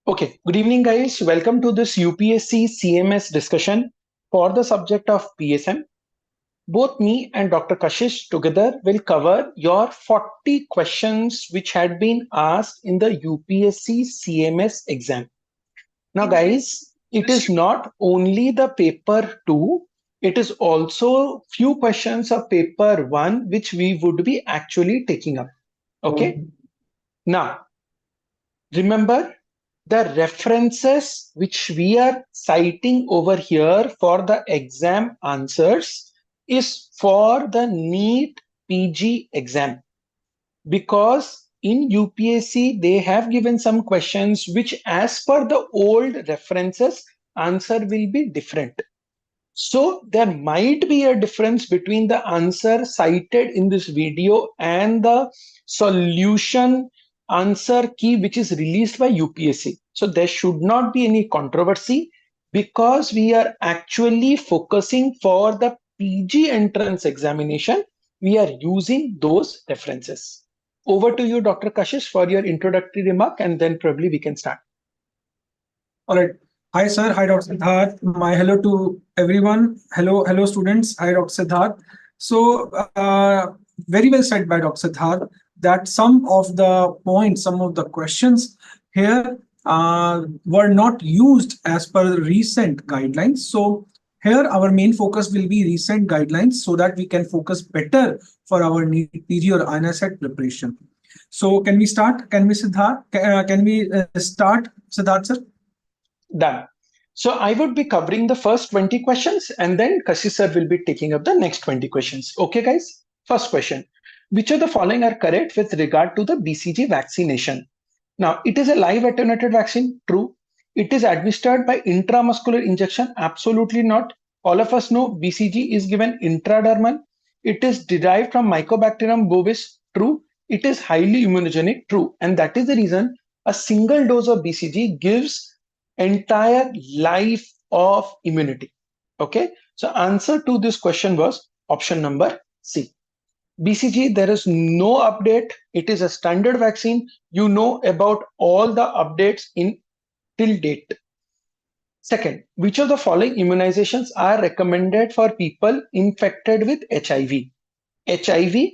Okay, good evening, guys. Welcome to this UPSC CMS discussion for the subject of PSM. Both me and Dr. Kashish together will cover your 40 questions which had been asked in the UPSC CMS exam. Now, guys, it is not only the paper 2, it is also few questions of paper 1 which we would be actually taking up. Okay. Now, remember, the references which we are citing over here for the exam answers is for the NEET PG exam, because in UPSC they have given some questions which, as per the old references, answer will be different. So there might be a difference between the answer cited in this video and the solution answer key which is released by UPSC. So there should not be any controversy, because we are actually focusing for the PG entrance examination. We are using those references. Over to you, Dr. Kashish, for your introductory remark, and then probably we can start. All right. Hi, sir. Hi, Dr. Siddharth. My hello to everyone. Hello, students. Hi, Dr. Siddharth. So, very well said by Dr. Siddharth that some of the points, some of the questions here were not used as per the recent guidelines. So, here our main focus will be recent guidelines so that we can focus better for our NEET PG or INICET preparation. So, can we start? Can we, Siddharth? Can we start, Siddharth, sir? Done. So I would be covering the first 20 questions, and then Kashish sir will be taking up the next 20 questions. Okay, guys? First question. Which of the following are correct with regard to the BCG vaccination? Now, it is a live attenuated vaccine. True. It is administered by intramuscular injection. Absolutely not. All of us know BCG is given intradermal. It is derived from Mycobacterium bovis. True. It is highly immunogenic. True. And that is the reason a single dose of BCG gives entire life of immunity. Okay, so answer to this question was option number C. BCG, there is no update. It is a standard vaccine. You know about all the updates in till date. Second, which of the following immunizations are recommended for people infected with HIV? HIV,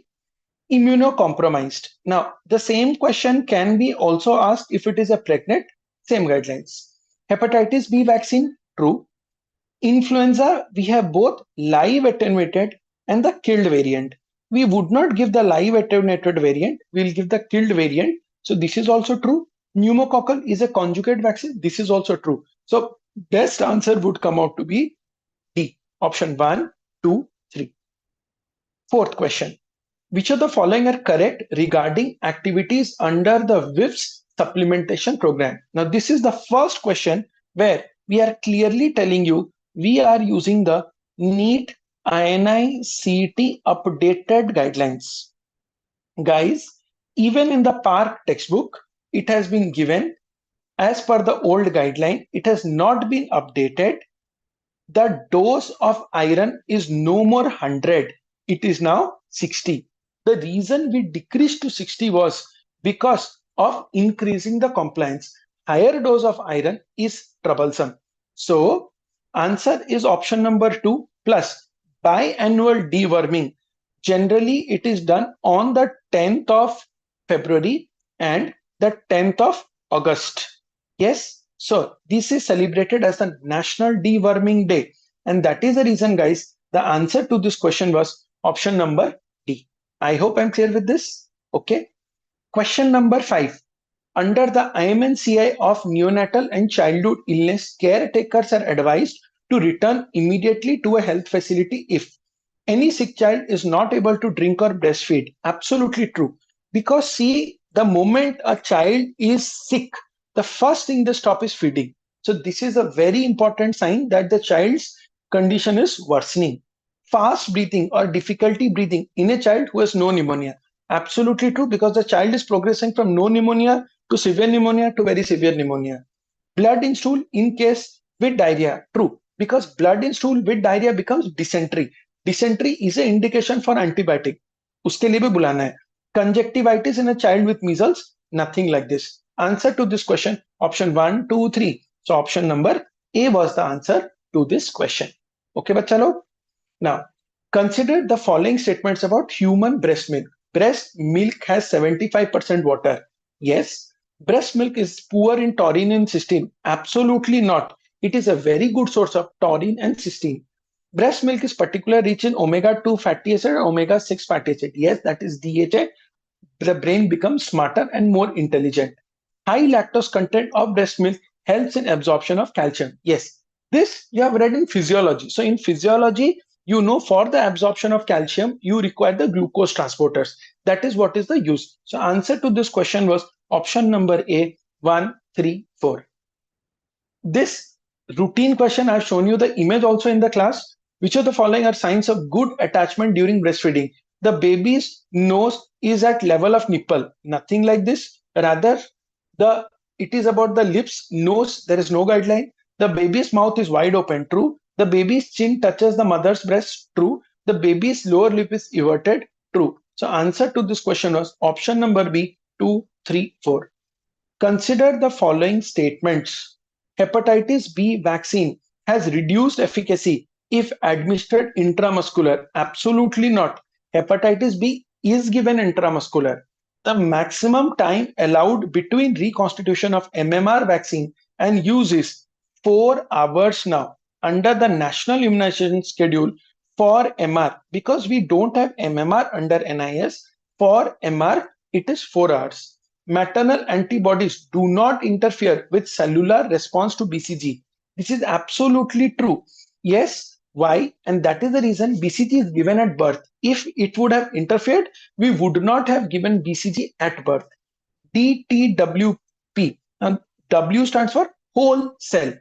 immunocompromised. Now, the same question can be also asked if it is a pregnant. Same guidelines. Hepatitis B vaccine, true. Influenza, we have both live attenuated and the killed variant. We would not give the live attenuated variant, we'll give the killed variant. So this is also true. Pneumococcal is a conjugate vaccine. This is also true. So best answer would come out to be D, option 1, 2, 3. Fourth question. Which of the following are correct regarding activities under the WIPS supplementation program? Now, this is the first question where we are clearly telling you we are using the NEET INICET updated guidelines. Guys, even in the PARC textbook, it has been given as per the old guideline. It has not been updated. The dose of iron is no more 100. It is now 60. The reason we decreased to 60 was because of increasing the compliance. Higher dose of iron is troublesome. So answer is option number 2, plus biannual deworming. Generally, it is done on the 10th of February and the 10th of August. Yes, so this is celebrated as the National Deworming Day. And that is the reason, guys, the answer to this question was option number D. I hope I'm clear with this. Okay. Question number 5. Under the IMNCI of neonatal and childhood illness, caretakers are advised to return immediately to a health facility if any sick child is not able to drink or breastfeed. Absolutely true. Because see, the moment a child is sick, the first thing they stop is feeding. So this is a very important sign that the child's condition is worsening. Fast breathing or difficulty breathing in a child who has no pneumonia. Absolutely true, because the child is progressing from no pneumonia to severe pneumonia to very severe pneumonia. Blood in stool in case with diarrhea. True, because blood in stool with diarrhea becomes dysentery. Dysentery is an indication for antibiotic. उसके लिए भी बुलाना है. Conjunctivitis in a child with measles, nothing like this. Answer to this question, option 1, 2, 3. So option number A was the answer to this question. Okay, bachcha log? Now, consider the following statements about human breast milk. Breast milk has 75% water. Yes. Breast milk is poor in taurine and cysteine. Absolutely not. It is a very good source of taurine and cysteine. Breast milk is particularly rich in omega-2 fatty acid and omega-6 fatty acid. Yes, that is DHA. The brain becomes smarter and more intelligent. High lactose content of breast milk helps in absorption of calcium. Yes, this you have read in physiology. So in physiology, you know, for the absorption of calcium, you require the glucose transporters. That is what is the use. So answer to this question was option number A, 1, 3, 4. This routine question, I've shown you the image also in the class. Which of the following are signs of good attachment during breastfeeding? The baby's nose is at level of nipple. Nothing like this. Rather, it is about the lips, nose. There is no guideline. The baby's mouth is wide open. True. The baby's chin touches the mother's breast. True. The baby's lower lip is everted. True. So answer to this question was option number B, 2, 3, 4. Consider the following statements. Hepatitis B vaccine has reduced efficacy if administered intramuscular. Absolutely not. Hepatitis B is given intramuscular. The maximum time allowed between reconstitution of MMR vaccine and use is 4 hours now under the national immunization schedule for MR. Because we don't have MMR under NIS, for MR it is 4 hours. Maternal antibodies do not interfere with cellular response to BCG. This is absolutely true. Yes, why? And that is the reason BCG is given at birth. If it would have interfered, we would not have given BCG at birth. DTWP. Now, W stands for whole cell.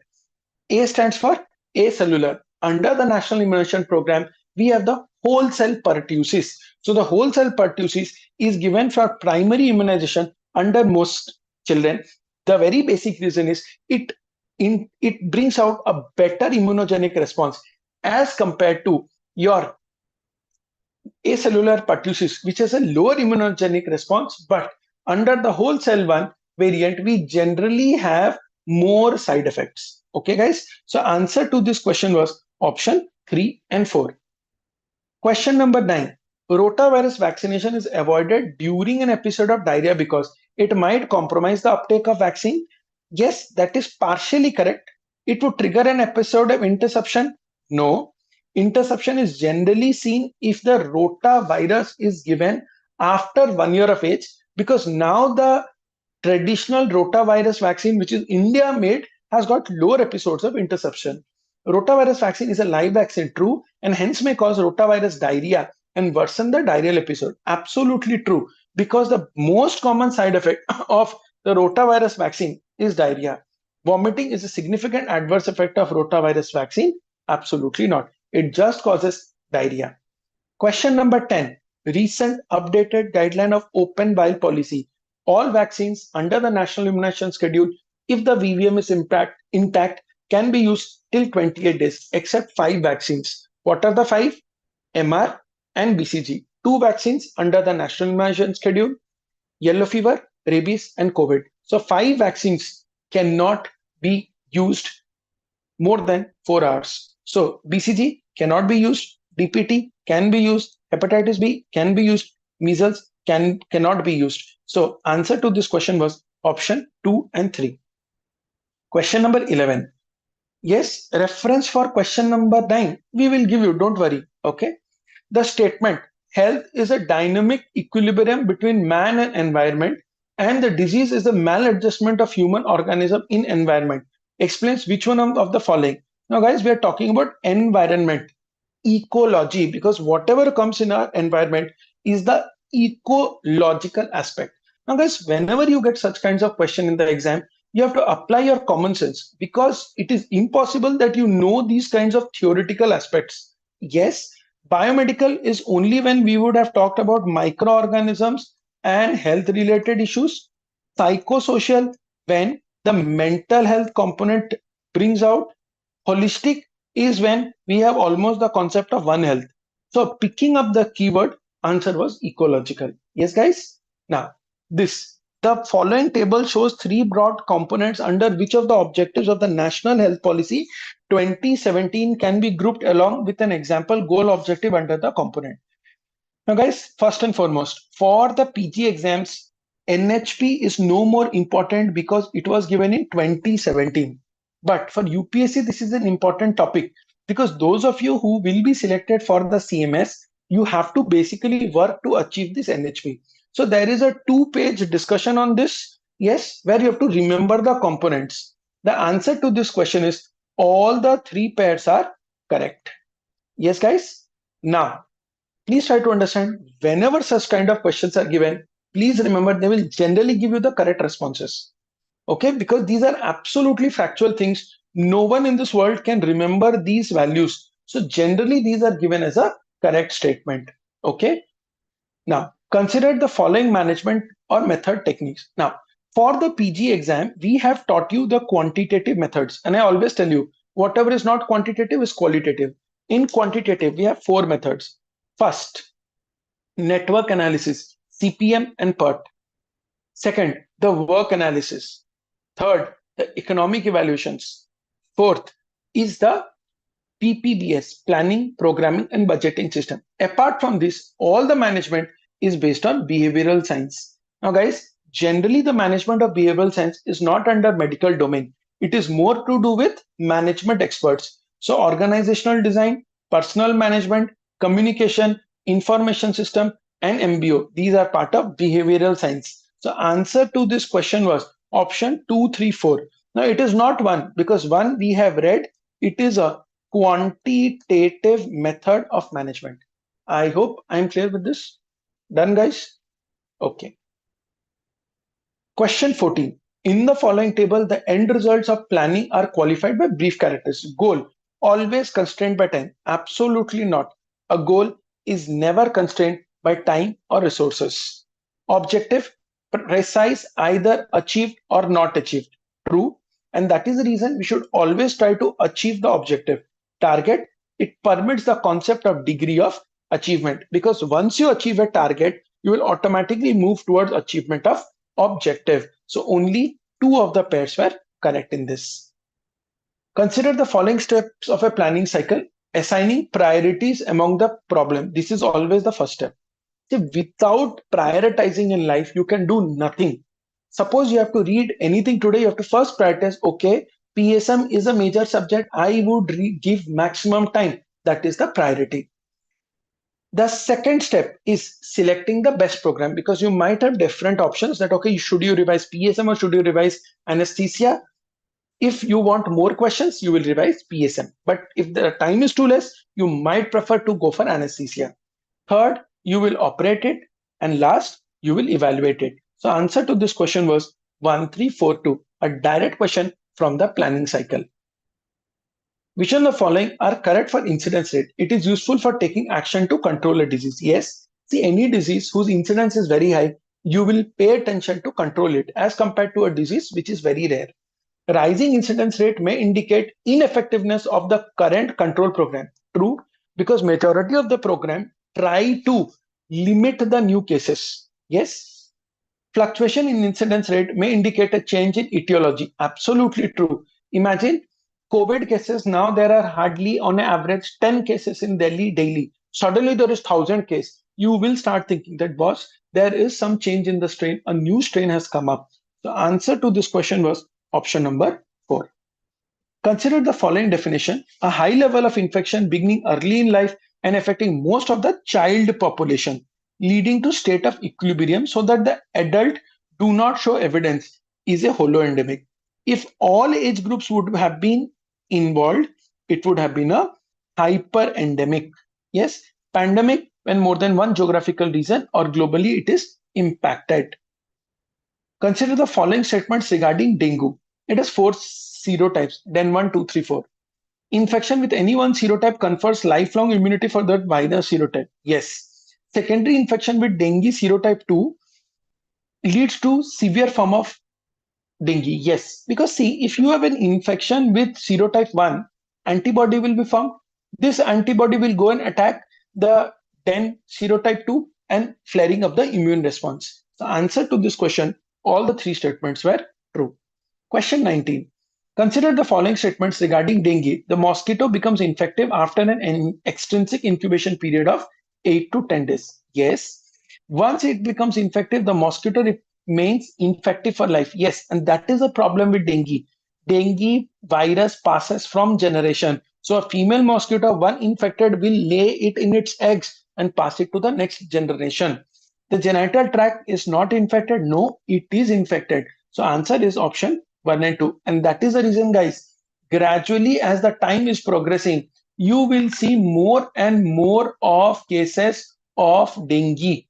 A stands for acellular. Under the National Immunization Program, we have the whole cell pertussis. So the whole cell pertussis is given for primary immunization under most children. The very basic reason is it brings out a better immunogenic response as compared to your acellular pertussis, which has a lower immunogenic response, but under the whole cell one variant, we generally have more side effects. Okay, guys. So answer to this question was option 3 and 4. Question number 9. Rotavirus vaccination is avoided during an episode of diarrhea because it might compromise the uptake of vaccine. Yes, that is partially correct. It would trigger an episode of interception. No. Interception is generally seen if the rotavirus is given after 1 year of age, because now the traditional rotavirus vaccine, which is India made, has got lower episodes of interception. Rotavirus vaccine is a live vaccine, true, and hence may cause rotavirus diarrhea and worsen the diarrheal episode. Absolutely true, because the most common side effect of the rotavirus vaccine is diarrhea. Vomiting is a significant adverse effect of rotavirus vaccine. Absolutely not. It just causes diarrhea. Question number 10. Recent updated guideline of open vial policy. All vaccines under the National Immunization Schedule, if the VVM is intact, can be used till 28 days, except 5 vaccines. What are the 5? MR and BCG. 2 vaccines under the National Immunization Schedule, yellow fever, rabies, and COVID. So 5 vaccines cannot be used more than 4 hours. So BCG cannot be used, DPT can be used, hepatitis B can be used, measles cannot be used. So answer to this question was option 2 and 3. Question number 11. Yes, reference for question number 9 we will give you, don't worry. Okay. The statement, health is a dynamic equilibrium between man and environment, and the disease is a maladjustment of human organism in environment, explains which one of the following. Now guys, we are talking about environment, ecology, because whatever comes in our environment is the ecological aspect. Now guys, whenever you get such kinds of question in the exam, you have to apply your common sense, because it is impossible that you know these kinds of theoretical aspects. Yes, biomedical is only when we would have talked about microorganisms and health related issues. Psychosocial, when the mental health component brings out. Holistic is when we have almost the concept of one health. So picking up the keyword, answer was ecological. Yes, guys. Now this The following table shows three broad components under which of the objectives of the National Health Policy 2017 can be grouped along with an example goal objective under the component. Now, guys, first and foremost, for the PG exams, NHP is no more important because it was given in 2017. But for UPSC, this is an important topic because those of you who will be selected for the CMS, you have to basically work to achieve this NHP. So there is a 2-page discussion on this, yes, where you have to remember the components. The answer to this question is all the 3 pairs are correct. Yes, guys. Now, please try to understand whenever such kind of questions are given, please remember they will generally give you the correct responses. Okay, because these are absolutely factual things. No one in this world can remember these values. So generally these are given as a correct statement. Okay. Now consider the following management or method techniques. Now for the PG exam, we have taught you the quantitative methods. And I always tell you, whatever is not quantitative is qualitative. In quantitative, we have 4 methods. First, network analysis, CPM and PERT. Second, the work analysis. Third, the economic evaluations. Fourth is the PPBS, planning, programming, and budgeting system. Apart from this, all the management is based on behavioral science. Now, guys, generally the management of behavioral science is not under medical domain. It is more to do with management experts. So organizational design, personal management, communication, information system, and MBO. These are part of behavioral science. So answer to this question was option 2, 3, 4. Now it is not 1 because 1 we have read. It is a quantitative method of management. I hope I'm clear with this. Done, guys? Okay. Question 14. In the following table, the end results of planning are qualified by brief characteristics. Goal, always constrained by time. Absolutely not. A goal is never constrained by time or resources. Objective, precise, either achieved or not achieved. True. And that is the reason we should always try to achieve the objective. Target, it permits the concept of degree of achievement because once you achieve a target, you will automatically move towards achievement of objective. So only 2 of the pairs were correct in this. Consider the following steps of a planning cycle. Assigning priorities among the problem. This is always the first step. See, without prioritizing in life, you can do nothing. Suppose you have to read anything today, you have to first prioritize, okay, PSM is a major subject. I would give maximum time. That is the priority. The second step is selecting the best program because you might have different options that, okay, should you revise PSM or should you revise anesthesia? If you want more questions, you will revise PSM. But if the time is too less, you might prefer to go for anesthesia. Third, you will operate it. And last, you will evaluate it. So answer to this question was 1, 3, 4, 2, a direct question from the planning cycle. Which of the following are correct for incidence rate? It is useful for taking action to control a disease. Yes. See, any disease whose incidence is very high, you will pay attention to control it as compared to a disease which is very rare. Rising incidence rate may indicate ineffectiveness of the current control program. True, because majority of the program try to limit the new cases. Yes. Fluctuation in incidence rate may indicate a change in etiology. Absolutely true. Imagine COVID cases. Now there are hardly on average 10 cases in Delhi daily. Suddenly there is 1,000 cases. You will start thinking that, boss, there is some change in the strain. A new strain has come up. The answer to this question was option number 4. Consider the following definition. A high level of infection beginning early in life and affecting most of the child population, leading to state of equilibrium so that the adult do not show evidence, is a holoendemic. If all age groups would have been involved, it would have been a hyperendemic. Yes, pandemic when more than one geographical region or globally it is impacted. Consider the following statements regarding dengue. It has 4 serotypes, then 1, 2, 3, 4. Infection with any one serotype confers lifelong immunity for that virus serotype. Yes. Secondary infection with dengue serotype 2 leads to severe form of dengue. Yes. Because see, if you have an infection with serotype 1, antibody will be formed. This antibody will go and attack the then serotype 2 and flaring of the immune response. The answer to this question All the three statements were true. Question 19. Consider the following statements regarding dengue. The mosquito becomes infective after an extrinsic incubation period of 8 to 10 days. Yes. Once it becomes infective, the mosquito remains infective for life. Yes. And that is a problem with dengue. Dengue virus passes from generation. So a female mosquito, one infected, will lay it in its eggs and pass it to the next generation. The genital tract is not infected. No, it is infected. So answer is option 1 and 2. And that is the reason, guys, gradually as the time is progressing, you will see more and more of cases of dengue.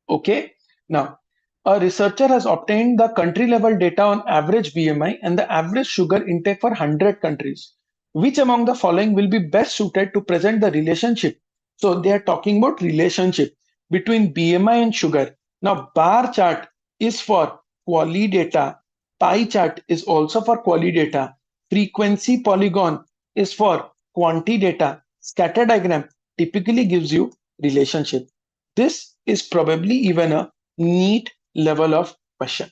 Okay. Now, a researcher has obtained the country level data on average BMI and the average sugar intake for 100 countries. Which among the following will be best suited to present the relationship? So they are talking about relationship between BMI and sugar. Now, bar chart is for quali data. Pie chart is also for quali data. Frequency polygon is for quanti data. Scatter diagram typically gives you relationship. This is probably even a NEET level of question.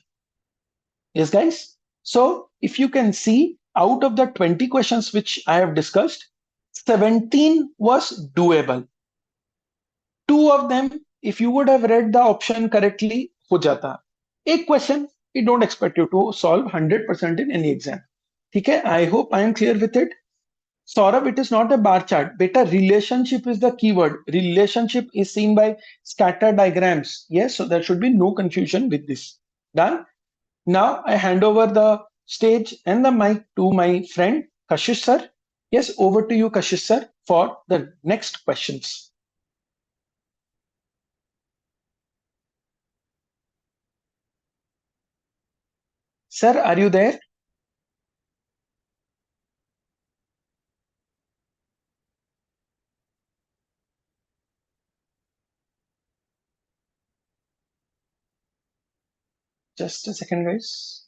Yes, guys. So if you can see, out of the 20 questions which I have discussed, 17 was doable. 2 of them, if you would have read the option correctly, ho jata. A question, we don't expect you to solve 100% in any exam. Okay, I hope I am clear with it. Saurabh, it is not a bar chart. Beta, relationship is the keyword. Relationship is seen by scatter diagrams. Yes, so there should be no confusion with this. Done. Now I hand over the stage and the mic to my friend Kashish sir. Yes, over to you, Kashish sir, for the next questions. Sir, are you there? Just a second, guys.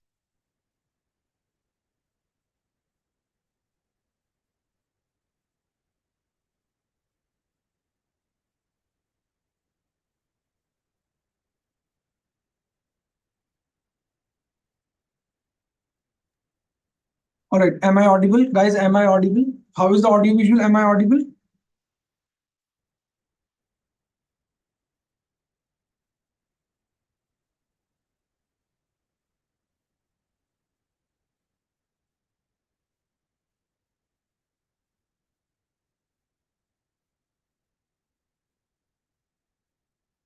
All right. Am I audible? Guys, am I audible? How is the audio visual? Am I audible?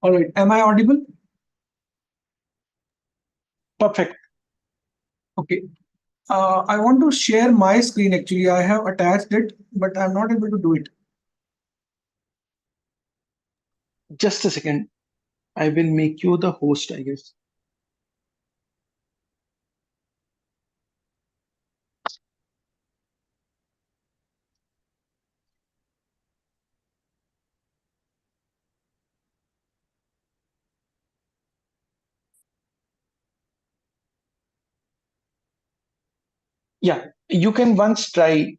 All right. Am I audible? Perfect. Okay. I want to share my screen actually. I have attached it, but I'm not able to do it. Just a second. I will make you the host, I guess. Yeah, you can once try.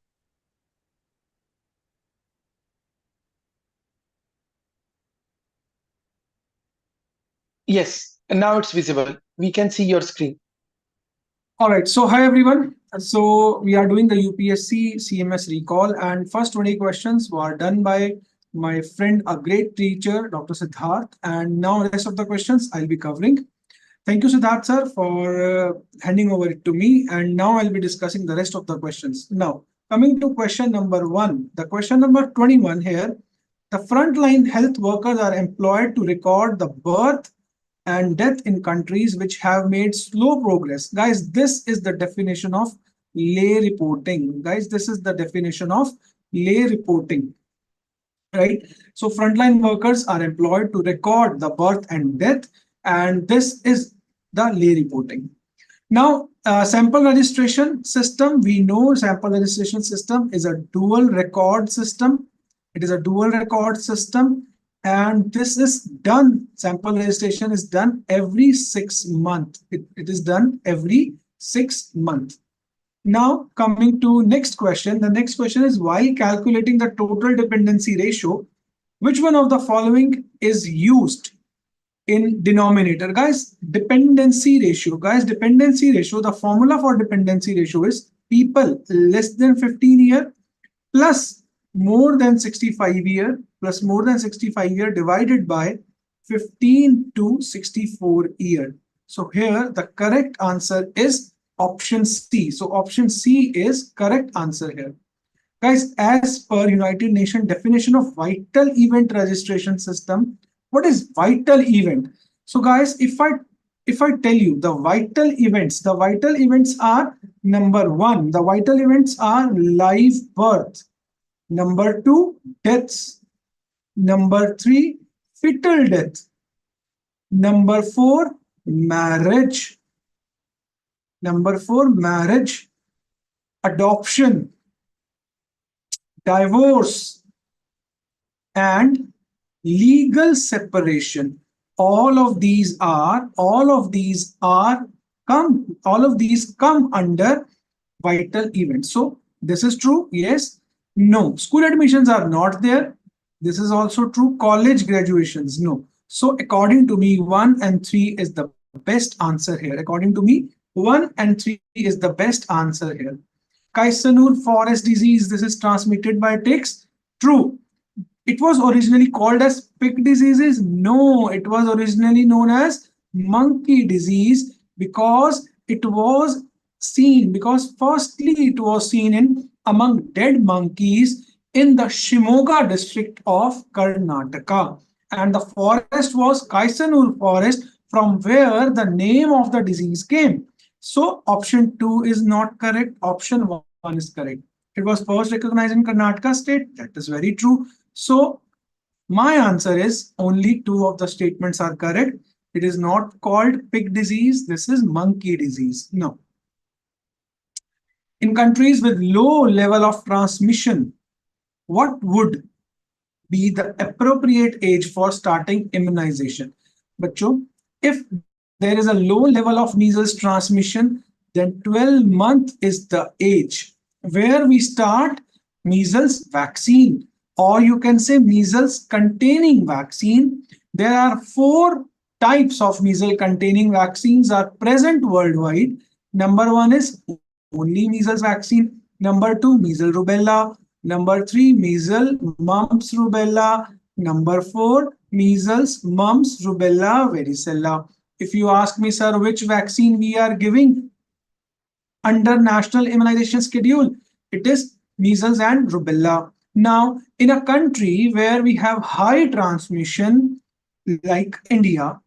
Yes, and now it's visible. We can see your screen. All right. So hi everyone. So we are doing the UPSC CMS recall, and first 20 questions were done by my friend, a great teacher, Dr. Siddharth, and now the rest of the questions I'll be covering. Thank you, Siddharth sir, for handing over it to me, and now I'll be discussing the rest of the questions. Now, coming to question number 1, the question number 21 here, the frontline health workers are employed to record the birth and death in countries which have made slow progress. Guys, this is the definition of lay reporting. Guys, this is the definition of lay reporting. Right? So frontline workers are employed to record the birth and death, and this is the lay reporting. Now, sample registration system, we know sample registration system is a dual record system. It is a dual record system. And this is done, sample registration is done every 6 months. It is done every 6 months. Now, coming to next question. The next question is, while calculating the total dependency ratio, which one of the following is used in denominator. Guys, dependency ratio. Guys, dependency ratio, the formula for dependency ratio is people less than 15 year plus more than 65 year plus more than 65 year divided by 15 to 64 year. So here the correct answer is option C. So option C is correct answer here. Guys, as per United Nations definition of vital event registration system, what is vital event? So guys, if I tell you the vital events are number one, the vital events are live birth, number two, deaths, number three, fetal death, number four, marriage, number four, marriage, adoption, divorce, and legal separation. All of these come under vital events. So this is true. Yes. No. School admissions are not there. This is also true. College graduations. No. So according to me, 1 and 3 is the best answer here. According to me, 1 and 3 is the best answer here. Kaisanur forest disease. This is transmitted by ticks. True. It was originally called as pig diseases. No, it was originally known as monkey disease because it was seen, firstly it was seen in among dead monkeys in the Shimoga district of Karnataka. And the forest was Kaisanur forest, from where the name of the disease came. So option 2 is not correct. Option 1 is correct. It was first recognized in Karnataka state. That is very true. So my answer is only 2 of the statements are correct. It is not called pig disease. This is monkey disease. No. In countries with low level of transmission, what would be the appropriate age for starting immunization? Bachcho, if there is a low level of measles transmission, then 12 months is the age where we start measles vaccine, or you can say measles containing vaccine. There are 4 types of measles containing vaccines are present worldwide. Number 1 is only measles vaccine. Number 2, measles rubella. Number 3, measles mumps rubella. Number 4, measles mumps rubella varicella. If you ask me, sir, which vaccine we are giving under national immunization schedule, it is measles and rubella. Now, in a country where we have high transmission like India,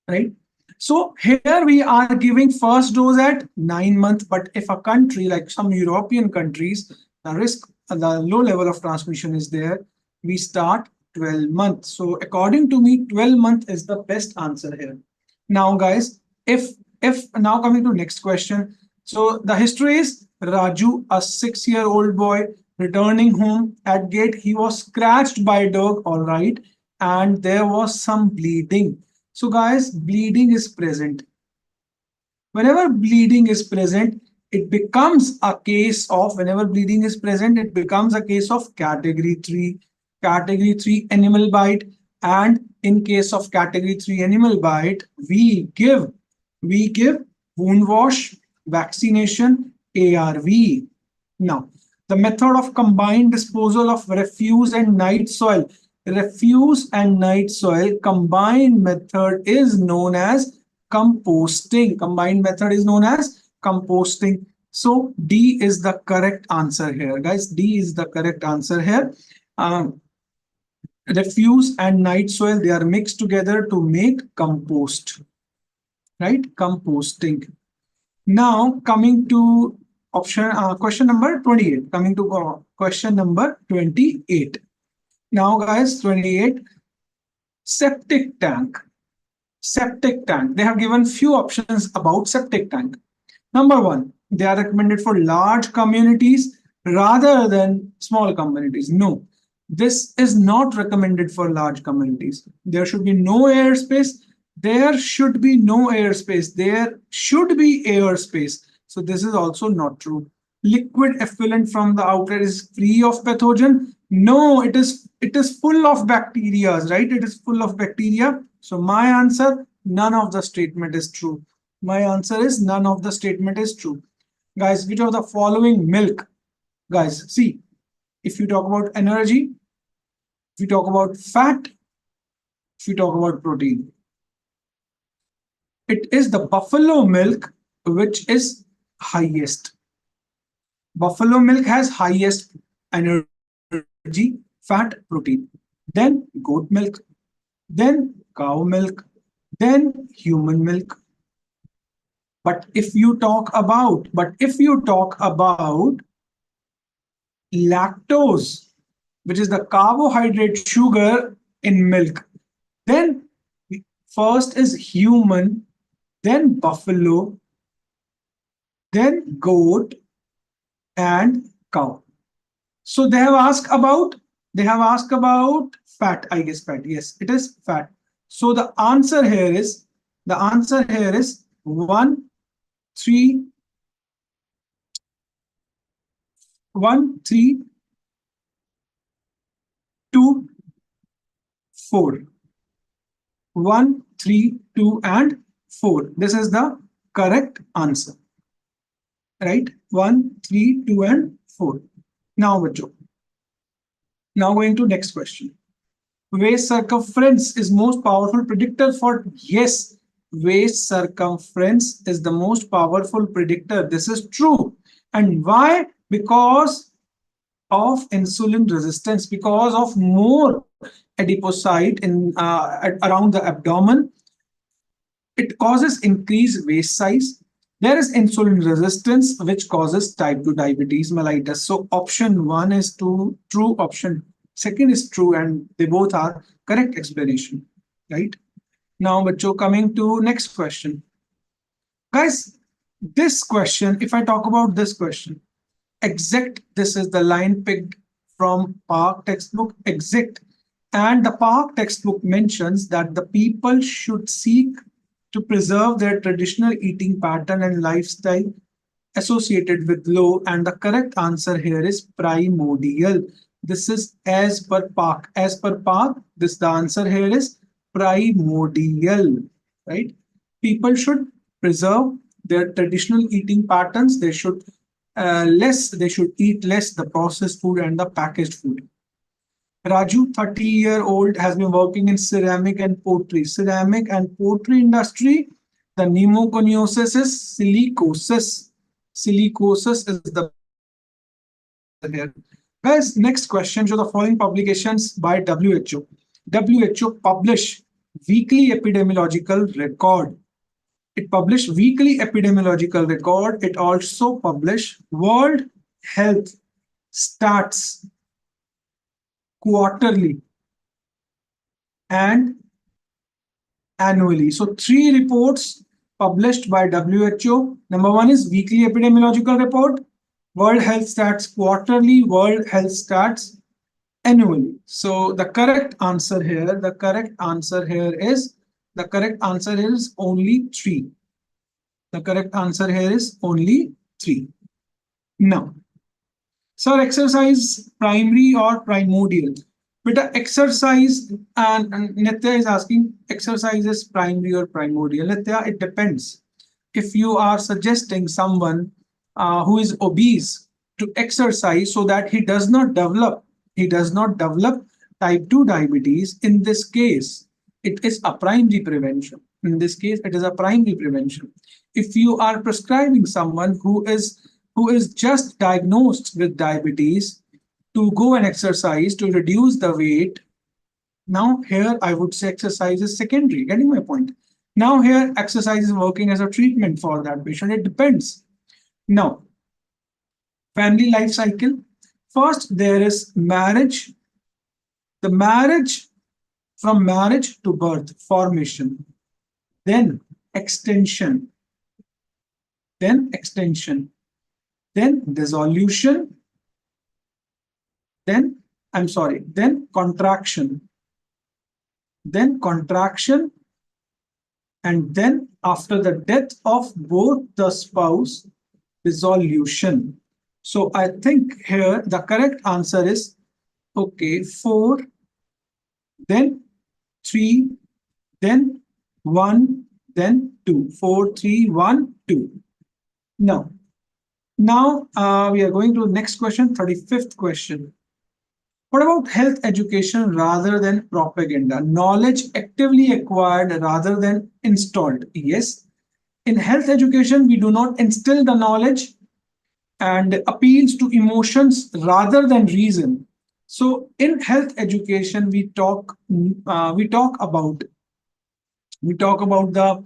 right? So here we are giving first dose at 9 months, but if a country like some European countries, the low level of transmission is there, we start 12 months. So according to me, 12 months is the best answer here. Now guys, if now coming to next question. So the history is Raju, a 6-year-old boy returning home. At gate, he was scratched by a dog, all right, and there was some bleeding. So guys, bleeding is present. Whenever bleeding is present, it becomes a case of, it becomes a case of category 3. Category 3 animal bite, and in case of category 3 animal bite, we give wound wash, vaccination, ARV. Now, the method of combined disposal of refuse and night soil. Refuse and night soil combined method is known as composting. Combined method is known as composting. So D is the correct answer here, guys. D is the correct answer here. Refuse and night soil, they are mixed together to make compost, right? Composting. Now coming to question number 28. Coming to question number 28. Now guys, 28, septic tank. Septic tank. They have given few options about septic tank. Number 1, they are recommended for large communities rather than small communities. No, this is not recommended for large communities. There should be no airspace. There should be no airspace. There should be airspace. So this is also not true. Liquid effluent from the outlet is free of pathogen. No, it is full of bacteria, right? It is full of bacteria. So my answer, none of the statement is true. My answer is none of the statement is true. Guys, which of the following milk? Guys, see, if you talk about energy, if you talk about fat, if you talk about protein, it is the buffalo milk which is highest. Buffalo milk has highest energy, fat, protein. Then goat milk, then cow milk, then human milk. But if you talk about lactose, which is the carbohydrate sugar in milk, then first is human, then buffalo, then goat, and cow. So they have asked about fat, I guess fat. Yes, it is fat. So the answer here is 1, 3, 1, 3, 2, 4. 1, 3, 2, and 4. This is the correct answer. Right? 1, 3, 2, and 4. Now, bacho. Now going to next question. Waist circumference is most powerful predictor for, yes, waist circumference is the most powerful predictor. This is true. And why? Because of insulin resistance, because of more adipocyte in around the abdomen. It causes increased waist size. There is insulin resistance, which causes type 2 diabetes mellitus. So option 1 is true, option 2 is true, and they both are correct explanation, right? Now, bacho, coming to next question. Guys, this question, if I talk about this question, exact, this is the line picked from Park textbook, exact. And the Park textbook mentions that the people should seek to preserve their traditional eating pattern and lifestyle associated with low, and the correct answer here is primordial. This is as per Park. As per Park, this the answer here is primordial, right? People should preserve their traditional eating patterns. They should eat less the processed food and the packaged food. Raju, 30-year-old, has been working in ceramic and pottery. Ceramic and pottery industry, the pneumoconiosis is silicosis. Silicosis is the here. Guys, next question. So the following publications by WHO. WHO publish weekly epidemiological record. It published weekly epidemiological record. It also published World Health Stats quarterly and annually. So 3 reports published by WHO. Number 1 is weekly epidemiological report, World Health Stats quarterly, World Health Stats annually. So the correct answer here is only 3. The correct answer here is only 3. Now, sir, exercise primary or primordial? Beta, exercise, and Nitya is asking, exercise is primary or primordial? Nitya, it depends. If you are suggesting someone who is obese to exercise so that he does not develop type 2 diabetes, in this case, it is a primary prevention. In this case, it is a primary prevention. If you are prescribing someone who is just diagnosed with diabetes to go and exercise to reduce the weight, now here I would say exercise is secondary. Getting my point? Now here exercise is working as a treatment for that patient. It depends. Now, family life cycle. First, there is marriage. The marriage, from marriage to birth, formation. Then extension. Then dissolution, then contraction, and then after the death of both the spouse, dissolution. So I think here the correct answer is Okay, 4, then 3, then 1, then 2. 4, 3, 1, 2. Now, we are going to the next question, 35th question. What about health education rather than propaganda? Knowledge actively acquired rather than installed. Yes. In health education, we do not instill the knowledge and appeals to emotions rather than reason. So in health education, we talk about the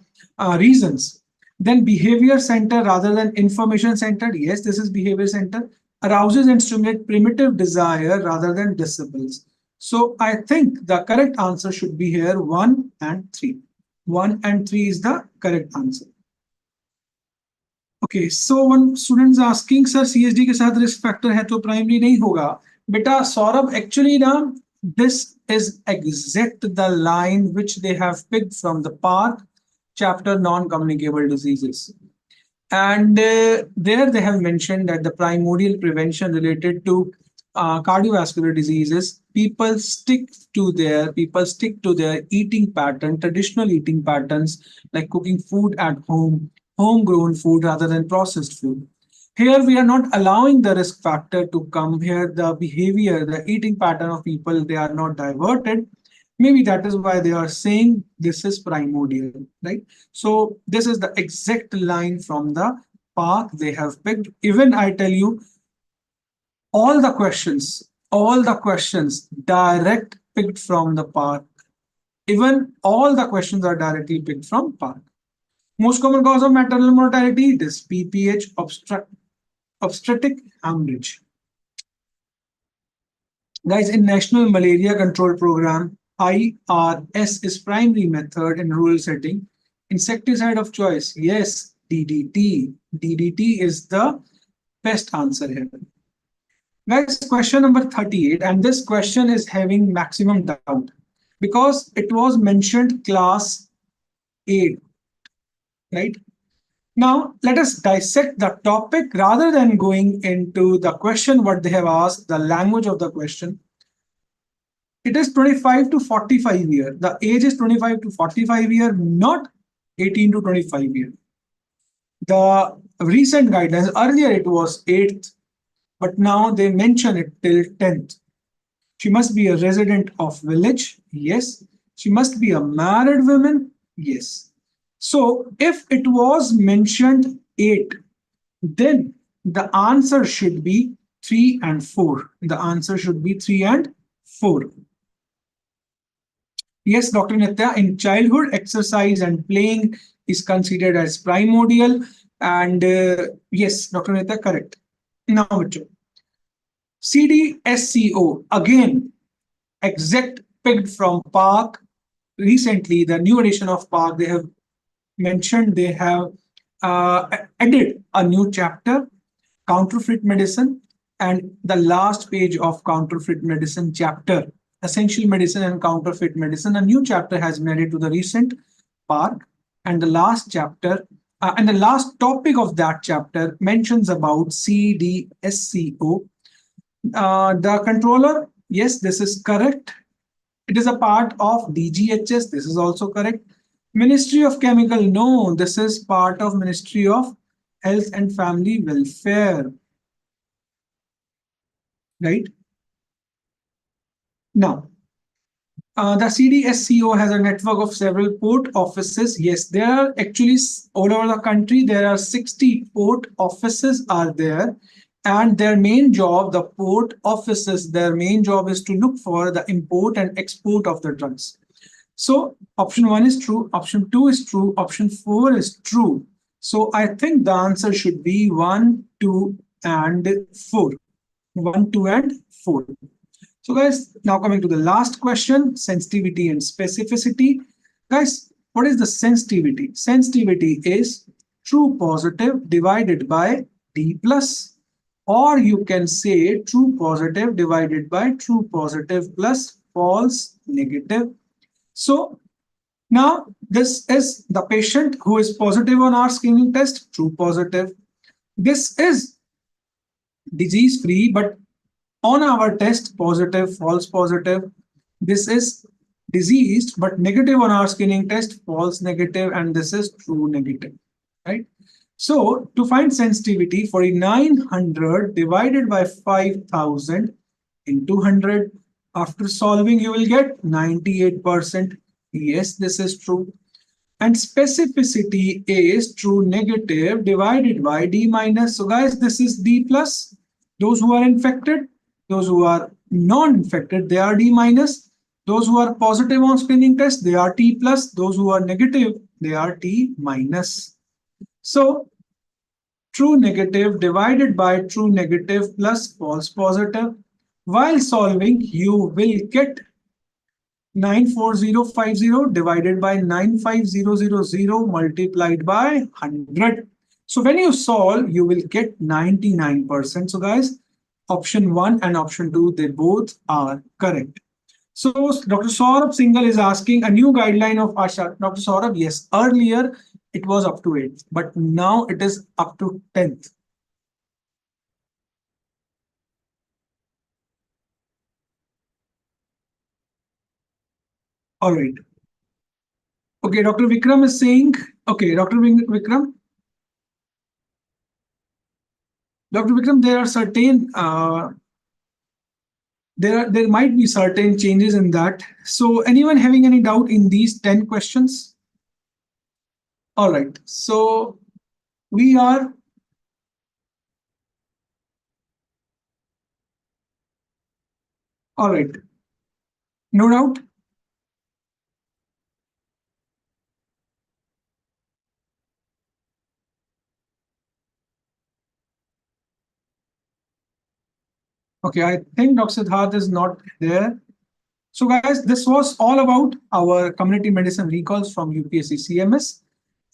reasons. Then behavior center rather than information centered. Yes, this is behavior center. Arouses and stimulate primitive desire rather than disciples. So I think the correct answer should be here 1 and 3. 1 and 3 is the correct answer. Okay, so one student is asking, sir, CSD के साथ risk factor है तो primary नहीं होगा. Beta Saurabh, actually ना, this is exact the line which they have picked from the PARC chapter non-communicable diseases. And there they have mentioned that the primordial prevention related to cardiovascular diseases, people stick to their eating pattern, traditional eating patterns like cooking food at home, homegrown food rather than processed food. Here we are not allowing the risk factor to come here. The behavior, the eating pattern of people, they are not diverted. Maybe that is why they are saying this is primordial, right? So this is the exact line from the PARC they have picked. Even I tell you, all the questions direct picked from the PARC. Even all the questions are directly picked from PARC. Most common cause of maternal mortality, this PPH, obstetric hemorrhage. Guys, in National Malaria Control Program, IRS is primary method in rural setting. Insecticide of choice, yes, DDT. DDT is the best answer here. Guys, question number 38, and this question is having maximum doubt because it was mentioned class 8, right? Now, let us dissect the topic rather than going into the question, what they have asked, the language of the question. It is 25 to 45 year. The age is 25 to 45 year, not 18 to 25 year. The recent guidelines, earlier it was 8th, but now they mention it till 10th. She must be a resident of village. Yes. She must be a married woman. Yes. So if it was mentioned 8, then the answer should be 3 and 4. The answer should be 3 and 4. Yes, Dr. Nitya, in childhood, exercise and playing is considered as primordial. And yes, Dr. Nitya, correct. Now, CDSCO, again, exact picked from PARC. Recently, the new edition of PARC, they have mentioned they have added a new chapter, counterfeit medicine, and the last page of counterfeit medicine chapter, essential medicine and counterfeit medicine, a new chapter has been added to the recent PARC, and the last chapter and the last topic of that chapter mentions about CDSCO. The controller, yes, this is correct. It is a part of DGHS. This is also correct. Ministry of Chemical, no, this is part of Ministry of Health and Family Welfare, right? Now, the CDSCO has a network of several port offices. Yes, there are actually all over the country, there are 60 port offices are there. And their main job, the port offices, their main job is to look for the import and export of the drugs. So option 1 is true, option 2 is true, option 4 is true. So I think the answer should be 1, 2, and 4. 1, 2, and 4. So guys, now coming to the last question, sensitivity and specificity. Guys, what is the sensitivity? Sensitivity is true positive divided by D plus, or you can say true positive divided by true positive plus false negative. So now this is the patient who is positive on our screening test, true positive. This is disease free, but On our test, positive, false positive. This is diseased, but negative on our screening test, false negative, and this is true negative, right? So to find sensitivity, 4900 divided by 5000 into 100. After solving, you will get 98%. Yes, this is true. And specificity is true negative divided by D minus. So guys, this is D plus. Those who are infected, those who are non-infected, they are D minus. Those who are positive on screening test, they are T plus. Those who are negative, they are T minus. So true negative divided by true negative plus false positive. While solving, you will get 94050 divided by 95000 multiplied by 100. So when you solve, you will get 99%. So guys, option 1 and option 2, they both are correct. So Dr. Saurabh Singhal is asking a new guideline of ASHA. Dr. Saurabh, yes, earlier it was up to 8th, but now it is up to 10th. All right. Okay, Dr. Vikram is saying, okay, Dr. Vikram. Dr. Vikram, there are certain, there might be certain changes in that. So anyone having any doubt in these 10 questions? All right, so we are all right. No doubt. Okay, I think Dr. Siddharth is not there. So guys, this was all about our community medicine recalls from UPSC CMS.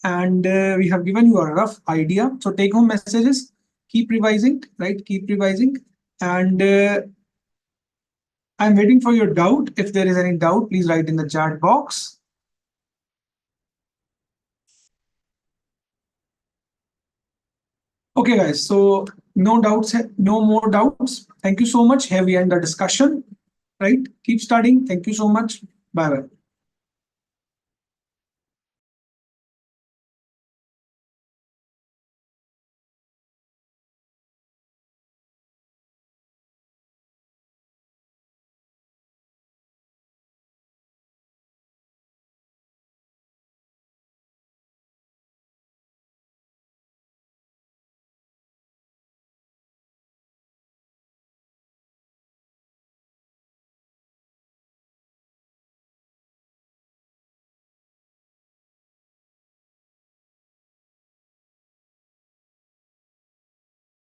And we have given you a rough idea. So take home messages, keep revising, right? Keep revising. And I'm waiting for your doubt. If there is any doubt, please write in the chat box. Okay, guys, so no doubts, no more doubts. Thank you so much. Here we end the discussion, right? Keep studying. Thank you so much. Bye-bye.